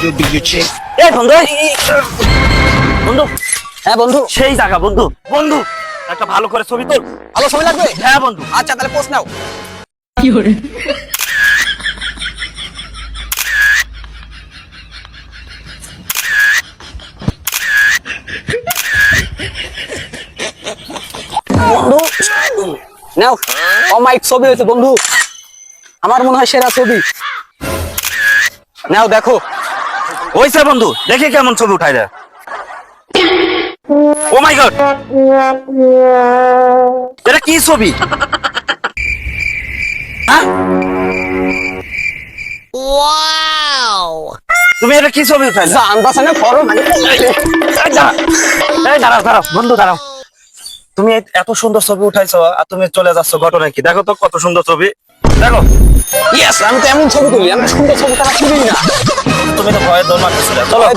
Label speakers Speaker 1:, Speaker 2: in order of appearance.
Speaker 1: এই বন্ধু বন্ধু
Speaker 2: হ্যাঁ বন্ধু,
Speaker 1: সেই জায়গা বন্ধু বন্ধু একটা ভালো করে ছবি তোল।
Speaker 2: ভালো ছবি লাগবে?
Speaker 1: হ্যাঁ বন্ধু।
Speaker 2: আচ্ছা তাহলে পোস্ট নাও। বন্ধু নাও, অমাইক ছবি হয়েছে বন্ধু, আমার মনে হয় সেরা ছবি। নাও দেখো।
Speaker 1: ওইসে বন্ধু, দেখি কেমন ছবি উঠাই দেয়। ও মাই গড, এটা কি ছবি? হ্যাঁ? তুমি এটা কি ছবি উঠাইলে?
Speaker 2: জানতাছ না ফরম
Speaker 1: এই দাঁড়াও দাঁড়াও বন্ধু দাঁড়াও। তুমি এত সুন্দর ছবি উঠাইছো আর তুমি চলে যাচ্ছ, ঘটনা কি? দেখো তো কত সুন্দর ছবি, দেখো।
Speaker 2: ইয়েস, আমি তো এমন ছবি তুলি, আমি সুন্দর ছবি তারা তুলি না।
Speaker 1: তুমি তো ভয়ে দৌড় মারতেছিলে। চলো।